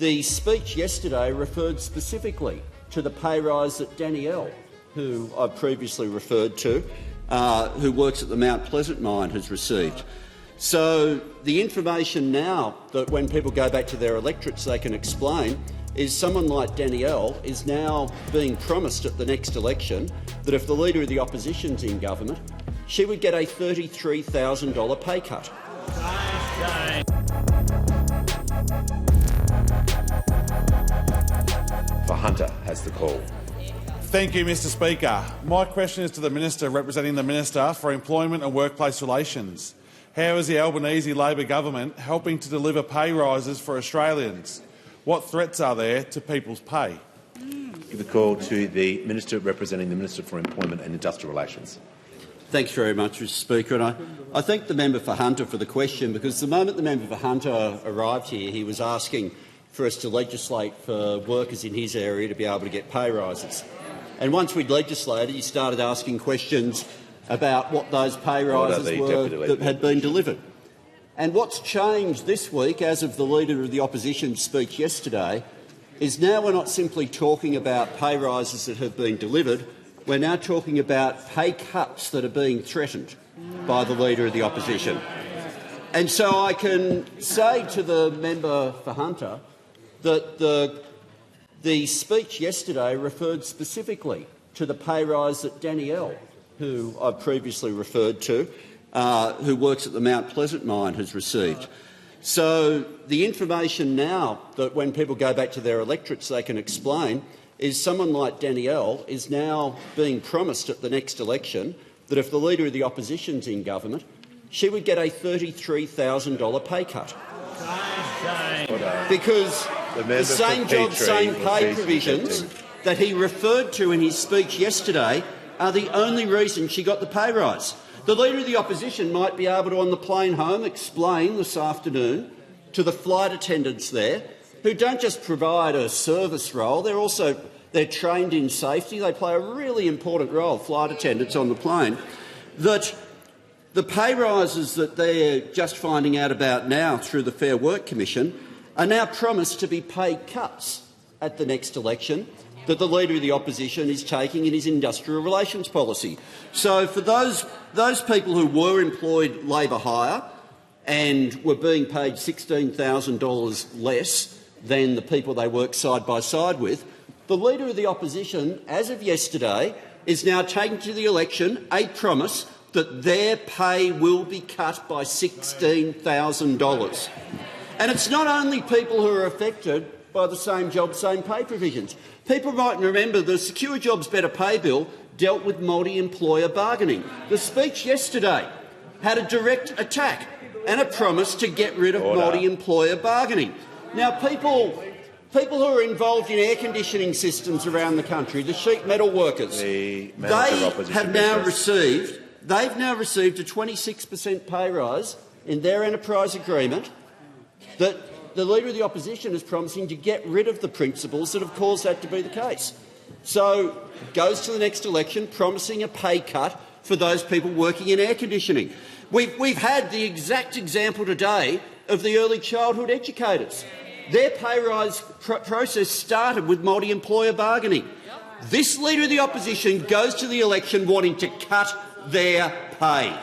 The speech yesterday referred specifically to the pay rise that Danielle, who I've previously referred to, who works at the Mount Pleasant mine, has received. So the information now that when people go back to their electorates they can explain is someone like Danielle is now being promised at the next election that if the Leader of the Opposition's in government, she would get a $33,000 pay cut. For Hunter has the call. Thank you, Mr Speaker. My question is to the Minister representing the Minister for Employment and Workplace Relations. How is the Albanese Labor government helping to deliver pay rises for Australians? What threats are there to people's pay? Give the call to the Minister representing the Minister for Employment and Industrial Relations. Thanks very much, Mr Speaker. And I thank the member for Hunter for the question, because the moment the member for Hunter arrived here, he was asking for us to legislate for workers in his area to be able to get pay rises. And once we'd legislated, he started asking questions about what those pay rises were that had been delivered. And what's changed this week, as of the Leader of the Opposition's speech yesterday, is now we're not simply talking about pay rises that have been delivered, we're now talking about pay cuts that are being threatened by the Leader of the Opposition. And so I can say to the member for Hunter that the speech yesterday referred specifically to the pay rise that Danielle, who I've previously referred to, who works at the Mount Pleasant mine, has received. So the information now that when people go back to their electorates they can explain is someone like Danielle is now being promised at the next election that if the Leader of the Opposition's in government, she would get a $33,000 pay cut. Because the same job, same pay provisions that he referred to in his speech yesterday are the only reason she got the pay rise. The Leader of the Opposition might be able to, on the plane home, explain this afternoon to the flight attendants there, who don't just provide a service role, they're trained in safety, they play a really important role, flight attendants on the plane, that the pay rises that they're just finding out about now through the Fair Work Commission are now promised to be pay cuts at the next election that the Leader of the Opposition is taking in his industrial relations policy. So for those people who were employed labour hire and were being paid $16,000 less than the people they work side by side with, the Leader of the Opposition, as of yesterday, is now taking to the election a promise that their pay will be cut by $16,000. And it's not only people who are affected by the same job, same pay provisions. People might remember the Secure Jobs Better Pay Bill dealt with multi-employer bargaining. The speech yesterday had a direct attack and a promise to get rid of multi-employer bargaining. Now, people who are involved in air conditioning systems around the country, the sheet metal workers, they've now received a 26% pay rise in their enterprise agreement that the Leader of the Opposition is promising to get rid of the principles that have caused that to be the case. So goes to the next election promising a pay cut for those people working in air conditioning. We've had the exact example today of the early childhood educators. Their pay rise process started with multi-employer bargaining. This Leader of the Opposition goes to the election wanting to cut their pay.